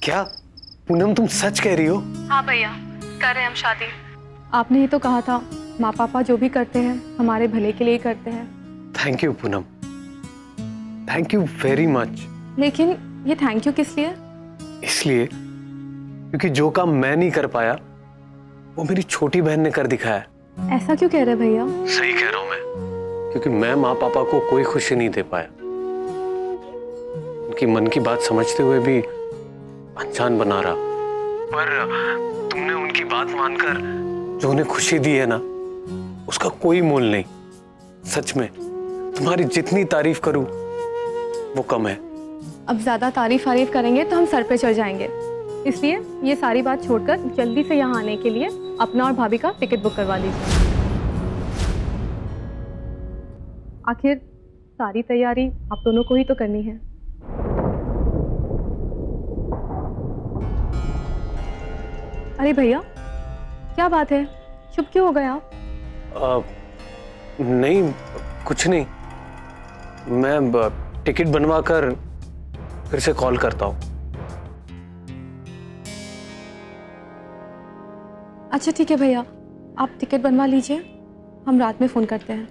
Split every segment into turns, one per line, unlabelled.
क्या पूनम तुम सच कह रही हो?
हाँ भैया, कर रहे हैं हम शादी।
आपने ही तो कहा था माँ पापा जो भी करते हैं हमारे भले के लिए ही करते हैं।
Thank you Poonam, thank you very much.
लेकिन ये थैंक यू किस लिए?
इसलिए क्योंकि जो काम मैं नहीं कर पाया वो मेरी छोटी बहन ने कर दिखाया।
ऐसा क्यों कह रहे भैया?
सही कह रहा हूं मैं, क्योंकि मैं माँ पापा को कोई खुशी नहीं दे पाया। उनकी मन की बात समझते हुए भी अनजान बना रहा। पर तुमने उनकी बात मानकर जो उन्हें खुशी दी है ना, उसका कोई मोल नहीं। सच में तुम्हारी जितनी तारीफ करूं वो कम है।
अब ज्यादा तारीफ करेंगे तो हम सर पे चढ़ जाएंगे, इसलिए ये सारी बात छोड़कर जल्दी से यहाँ आने के लिए अपना और भाभी का टिकट बुक करवा लीजिए। आखिर सारी तैयारी आप दोनों को ही तो करनी है। अरे भैया, क्या बात है, चुप क्यों हो गए आप?
नहीं कुछ नहीं, मैं टिकट बनवा कर फिर से कॉल करता हूँ।
अच्छा ठीक है भैया, आप टिकट बनवा लीजिए, हम रात में फ़ोन करते हैं।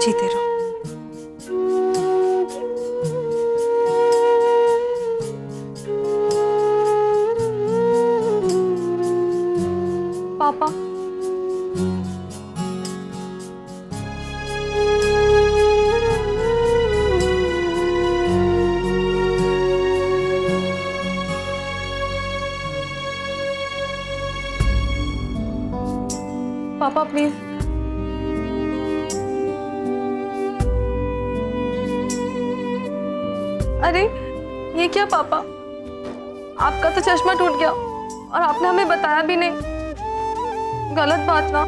जीते रहो।
पापा, पापा प्लीज। अरे ये क्या पापा, आपका तो चश्मा टूट गया और आपने हमें बताया भी नहीं। गलत बात ना।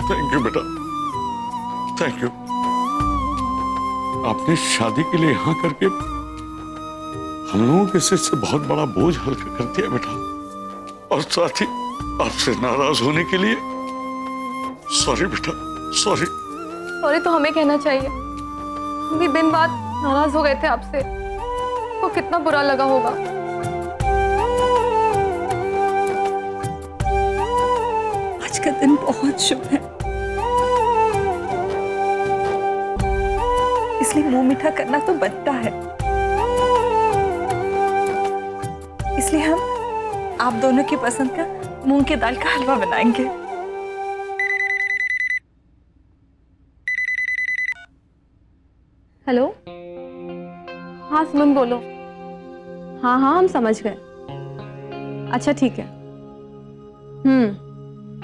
थैंक यू बेटा, थैंक यू। आपने शादी के लिए यहाँ करके हम लोगों के सिर से बहुत बड़ा बोझ हल्का कर दिया बेटा, और साथ ही आपसे नाराज होने के लिए सॉरी बेटा, सॉरी।
सॉरी तो हमें कहना चाहिए, हम भी बिन बात नाराज हो गए थे आपसे, तो कितना बुरा लगा होगा।
आज का दिन बहुत शुभ है, इसलिए मुंह मीठा करना तो बनता है। इसलिए हम आप दोनों की पसंद का मूंग की दाल का हलवा बनाएंगे।
हेलो, हाँ सुमन बोलो। हाँ हाँ हम समझ गए। अच्छा ठीक है,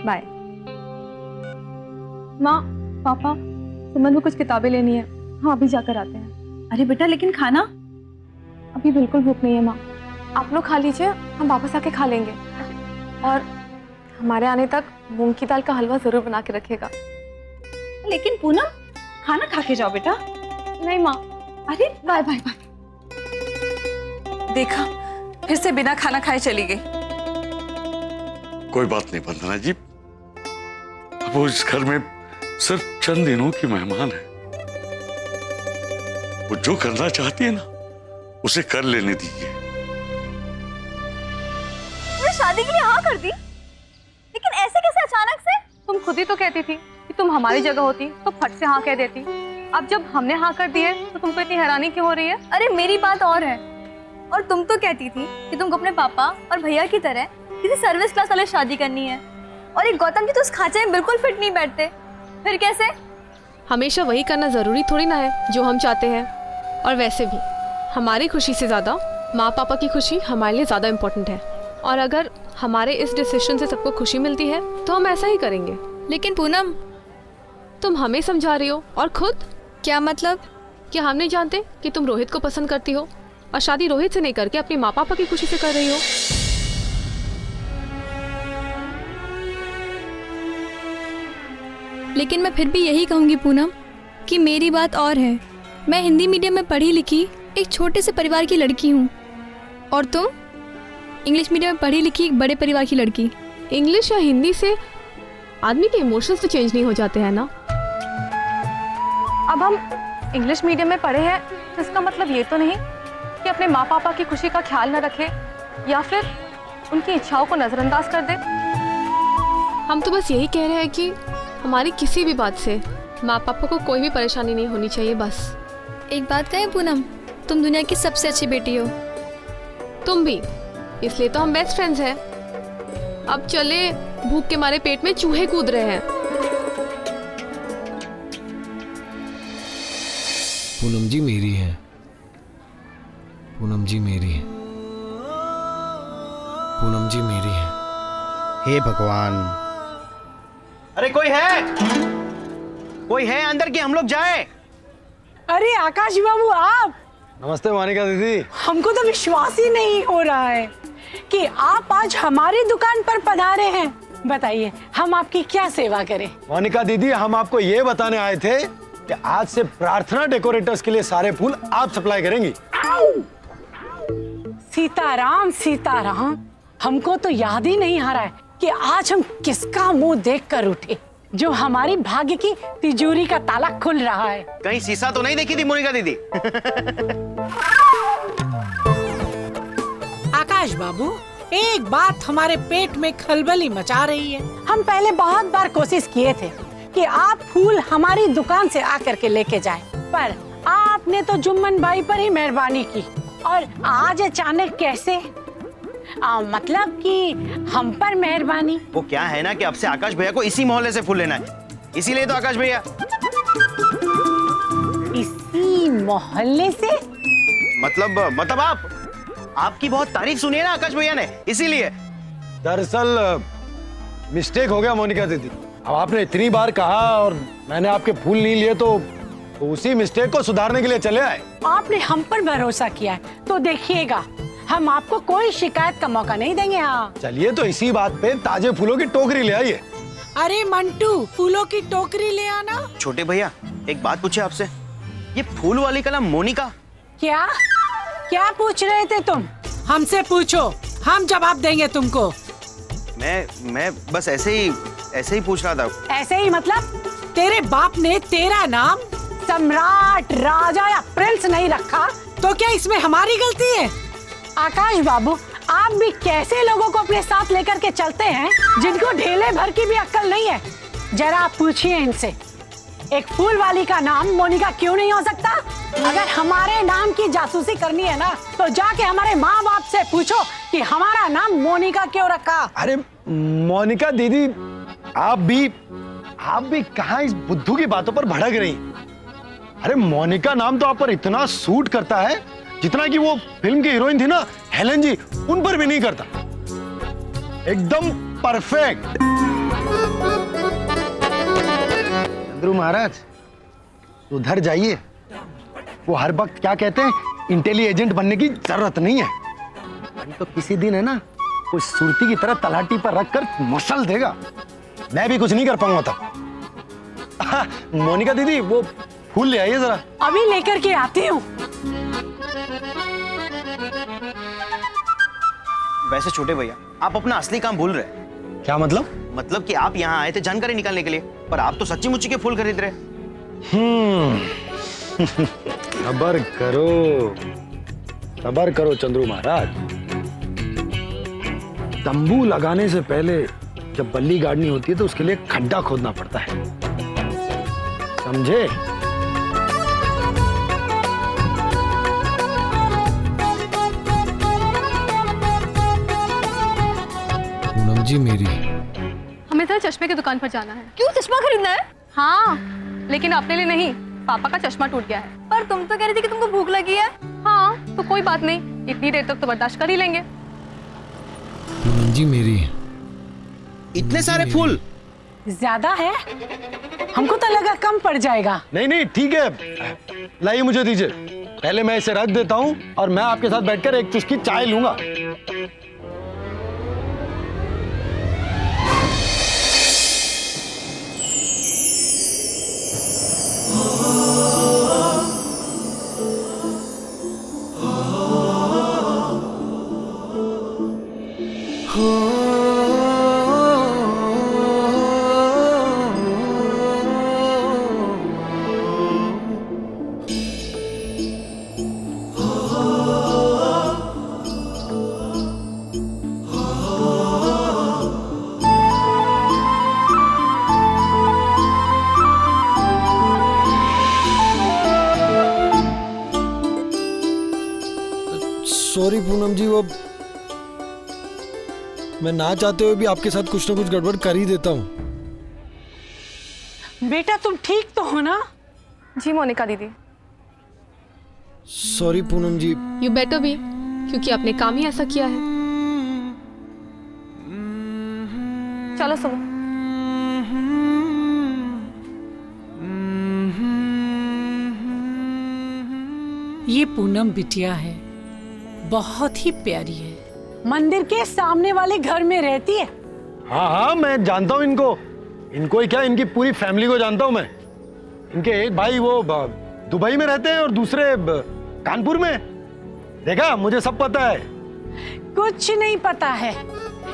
बाय। माँ पापा, सुमन को कुछ किताबें लेनी है, हाँ अभी जाकर आते हैं।
अरे बेटा, लेकिन खाना?
अभी बिल्कुल भूख नहीं है माँ, आप लोग खा लीजिए, हम वापस आके खा लेंगे। और हमारे आने तक मूंग की दाल का हलवा जरूर बना के रखेगा।
लेकिन पूनम, खाना खा के जाओ बेटा।
नहीं माँ।
अरे बाय बाय बाय। देखा, फिर से बिना खाना खाए चली गई।
कोई बात नहीं वंदना जी, वो इस घर में सिर्फ चंद दिनों की मेहमान है। वो जो करना चाहती है ना, उसे कर लेने दीजिए।
शादी के लिए हाँ कर दी, लेकिन ऐसे कैसे अचानक से?
तुम खुद ही तो कहती थी कि तुम हमारी जगह होती तो फट से हाँ कह देती। अब जब हमने हाँ कर दी है तो तुमको इतनी हैरानी क्यों हो रही है?
अरे मेरी बात और है, और तुम तो कहती थी कि तुमको अपने पापा और भैया की तरह किसी सर्विस क्लास वाले शादी करनी है, और ये गौतम जी तो उस खांचे में बिल्कुल फिट नहीं बैठते, फिर कैसे?
हमेशा वही करना ज़रूरी थोड़ी ना है जो हम चाहते हैं। और वैसे भी हमारी खुशी से ज़्यादा माँ पापा की खुशी हमारे लिए ज़्यादा इम्पोर्टेंट है, और अगर हमारे इस डिसीजन से सबको खुशी मिलती है तो हम ऐसा ही करेंगे।
लेकिन पूनम,
तुम हमें समझा रही हो और खुद
क्या मतलब?
क्या हम नहीं जानते कि तुम रोहित को पसंद करती हो? और शादी रोहित से नहीं करके अपने माँ पापा की खुशी से कर रही हो।
लेकिन मैं फिर भी यही कहूँगी पूनम कि मेरी बात और है। मैं हिंदी मीडियम में पढ़ी लिखी एक छोटे से परिवार की लड़की हूँ और तुम इंग्लिश मीडियम में पढ़ी लिखी एक बड़े परिवार की लड़की।
इंग्लिश या हिंदी से आदमी के इमोशंस तो चेंज नहीं हो जाते हैं ना।
अब हम इंग्लिश मीडियम में पढ़े हैं तो इसका मतलब ये तो नहीं कि अपने माँ पापा की खुशी का ख्याल न रखे या फिर उनकी इच्छाओं को नज़रअंदाज कर दे।
हम तो बस यही कह रहे हैं कि हमारी किसी भी बात से माँ पापा को कोई भी परेशानी नहीं होनी चाहिए बस।
एक बात कहें पूनम, तुम दुनिया की सबसे अच्छी बेटी हो।
तुम भी, इसलिए तो हम बेस्ट फ्रेंड्स हैं। अब चले, भूख के मारे पेट में चूहे कूद रहे हैं।
पूनम जी मेरी है, पूनम जी मेरी है, पूनम जी मेरी है।
हे भगवान, अरे कोई है? कोई है अंदर कि हम लोग जाए?
अरे आकाश बाबू आप।
नमस्ते मोनिका दीदी।
हमको तो विश्वास ही नहीं हो रहा है कि आप आज हमारी दुकान पर पधारे हैं। बताइए हम आपकी क्या सेवा करें?
मोनिका दीदी, हम आपको ये बताने आए थे कि आज से प्रार्थना डेकोरेटर्स के लिए सारे फूल आप सप्लाई करेंगी।
सीताराम सीताराम, हमको तो याद ही नहीं आ रहा है कि आज हम किसका मुंह देखकर उठे जो हमारी भाग्य की तिजोरी का ताला खुल रहा है।
कहीं शीशा तो नहीं देखी थी मोनिका दीदी?
आकाश बाबू, एक बात हमारे पेट में खलबली मचा रही है। हम पहले बहुत बार कोशिश किए थे कि आप फूल हमारी दुकान से आकर के लेके जाएं, पर आपने तो जुम्मन भाई पर ही मेहरबानी की और आज अचानक कैसे? मतलब कि हम पर मेहरबानी।
वो क्या है ना कि अब से आकाश भैया को इसी मोहल्ले से फूल लेना है, इसीलिए तो आकाश भैया।
इसी मोहल्ले से?
मतलब आपकी बहुत तारीफ सुनी है ना आकाश भैया ने, इसीलिए।
दरअसल मिस्टेक हो गया मोनिका दीदी। अब आपने इतनी बार कहा और मैंने आपके फूल नहीं लिए तो उसी मिस्टेक को सुधारने के लिए चले आए।
आपने हम पर भरोसा किया है तो देखिएगा, हम आपको कोई शिकायत का मौका नहीं देंगे। हाँ
चलिए, तो इसी बात पे ताजे फूलों की टोकरी ले आइए।
अरे मंटू, फूलों की टोकरी ले आना।
छोटे भैया एक बात पूछे आपसे, ये फूल वाली का नाम मोनिका?
क्या क्या पूछ रहे थे तुम? हमसे पूछो, हम जवाब देंगे तुमको।
मैं बस ऐसे ही पूछ रहा था।
ऐसे ही मतलब? तेरे बाप ने तेरा नाम सम्राट, राजा या प्रिंस नहीं रखा तो क्या इसमें हमारी गलती है? आकाश बाबू, आप भी कैसे लोगों को अपने साथ लेकर के चलते हैं जिनको ढेले भर की भी अक्ल नहीं है? जरा आप पूछिए इनसे, एक फूल वाली का नाम मोनिका क्यों नहीं हो सकता? अगर हमारे नाम की जासूसी करनी है ना तो जाके हमारे माँ बाप से पूछो कि हमारा नाम मोनिका क्यों रखा।
अरे मोनिका दीदी, आप भी कहाँ इस बुद्धू की बातों पर भड़क रही? अरे मोनिका नाम तो आप पर इतना सूट करता है जितना कि वो फिल्म की हीरोइन थी ना हेलन जी, उन पर भी नहीं करता। एकदम परफेक्ट। चंद्रू महाराज, उधर जाइए। वो हर वक्त क्या कहते हैं, इंटेलिजेंट बनने की जरूरत नहीं है। तो किसी दिन है ना, कोई सुरती की तरह तलाटी पर रखकर मसल देगा। मैं भी कुछ नहीं कर पाऊंगा तब। मोनिका दीदी, वो फूल ले आइए जरा।
अभी लेकर के आती हूँ।
वैसे छोटे भैया, आप अपना असली काम भूल रहे हैं।
क्या मतलब?
मतलब कि आप यहाँ आए थे जानकारी निकालने के लिए, पर आप तो सच्ची मुच्ची के फूल खरीद रहे।
सबर करो चंद्रू महाराज। तंबू लगाने से पहले जब बल्ली गाड़नी होती है तो उसके लिए खड्डा खोदना पड़ता है, समझे?
पूनम
जी मेरी।
हमें जरा चश्मे की दुकान पर जाना है।
क्यों, चश्मा खरीदना है?
हाँ, लेकिन अपने लिए नहीं, पापा का चश्मा टूट गया है।
पर तुम तो कह रही थी कि तुमको भूख लगी है।
हाँ, तो कोई बात नहीं, इतनी देर तक तो बर्दाश्त कर ही लेंगे।
पूनम जी मेरी।
इतने सारे फूल
ज्यादा है? हमको तो लगा कम पड़ जाएगा।
नहीं नहीं ठीक है, लाइए मुझे दीजिए, पहले मैं इसे रख देता हूँ और मैं आपके साथ बैठकर एक चुस्की चाय लूंगा।
सॉरी पूनम जी, वो मैं ना चाहते हुए भी आपके साथ कुछ ना कुछ गड़बड़ कर ही देता हूँ।
बेटा तुम ठीक तो हो ना?
जी मोनिका दीदी।
Sorry Poonam ji.
You better भी, क्योंकि आपने काम ही ऐसा किया है।
चलो सुनो।
ये पूनम बिटिया है, बहुत ही प्यारी है, मंदिर के सामने वाले घर में रहती है।
हाँ हाँ मैं जानता हूँ इनको ही क्या, इनकी पूरी फैमिली को जानता हूँ मैं। इनके एक भाई वो दुबई में रहते हैं और दूसरे कानपुर में। देखा, मुझे सब पता है।
कुछ नहीं पता है।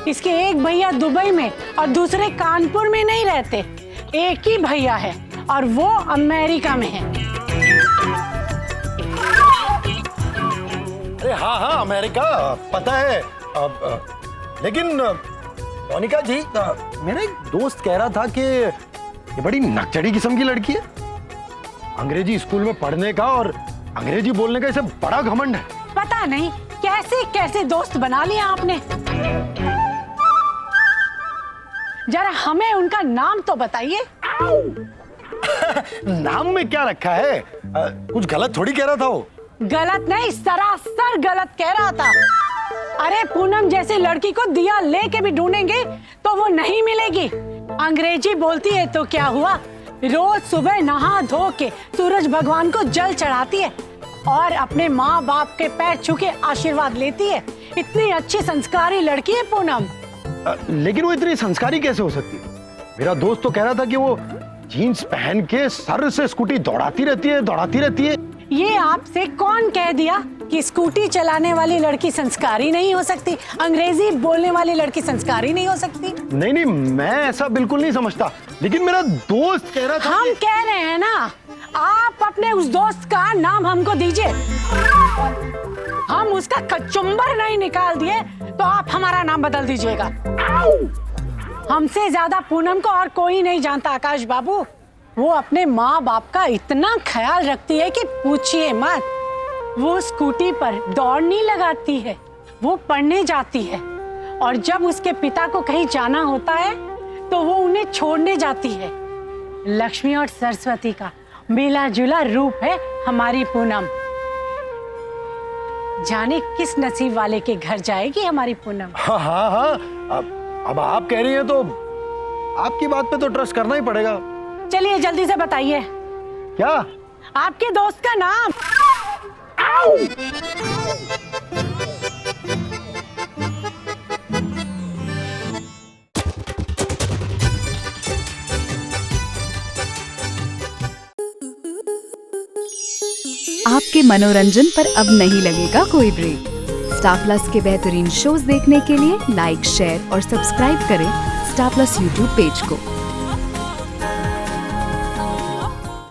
इसके एक भैया दुबई में और दूसरे कानपुर में नहीं रहते, एक ही भैया है और वो अमेरिका में है।
अरे हाँ हाँ अमेरिका पता है। लेकिन मोनिका जी, मेरा एक दोस्त कह रहा था कि ये बड़ी नकचड़ी किस्म की लड़की है। अंग्रेजी स्कूल में पढ़ने का और अंग्रेजी बोलने का इसे बड़ा घमंड है।
पता नहीं कैसे कैसे दोस्त बना लिया आपने। जरा हमें उनका नाम तो बताइए।
नाम में क्या रखा है? कुछ गलत थोड़ी कह रहा था वो।
गलत नहीं, सरासर गलत कह रहा था। अरे पूनम जैसी लड़की को दिया लेके भी ढूंढेंगे तो वो नहीं मिलेगी। अंग्रेजी बोलती है तो क्या हुआ, रोज सुबह नहा धो के सूरज भगवान को जल चढ़ाती है और अपने माँ बाप के पैर छू के आशीर्वाद लेती है। इतनी अच्छी संस्कारी लड़की है पूनम।
लेकिन वो इतनी संस्कारी कैसे हो सकती है? मेरा दोस्त तो कह रहा था कि वो जीन्स पहन के सर से स्कूटी दौड़ाती रहती है।
ये आपसे कौन कह दिया कि स्कूटी चलाने वाली लड़की संस्कारी नहीं हो सकती, अंग्रेजी बोलने वाली लड़की संस्कारी नहीं हो सकती?
नहीं, मैं ऐसा बिल्कुल नहीं समझता, लेकिन मेरा दोस्त कह रहा था।
हम कह रहे हैं ना, आप अपने उस दोस्त का नाम हमको दीजिए। हम उसका कचुम्बर नहीं निकाल दिए तो आप हमारा नाम बदल दीजिएगा। हमसे ज्यादा पूनम को और कोई नहीं जानता आकाश बाबू। वो अपने माँ बाप का इतना ख्याल रखती है कि पूछिए मत। वो स्कूटी पर दौड़ नहीं लगाती है, वो पढ़ने जाती है और जब उसके पिता को कहीं जाना होता है तो वो उन्हें छोड़ने जाती है। लक्ष्मी और सरस्वती का मिला जुला रूप है हमारी पूनम। जाने किस नसीब वाले के घर जाएगी हमारी पूनम।
हाँ, अब आप कह रही हैं तो आपकी बात पे तो ट्रस्ट करना ही पड़ेगा।
चलिए जल्दी से बताइए।
क्या?
आपके दोस्त का नाम।
आपके मनोरंजन पर अब नहीं लगेगा कोई ब्रेक। स्टार प्लस के बेहतरीन शोज देखने के लिए लाइक, शेयर और सब्सक्राइब करें स्टार प्लस यूट्यूब पेज को।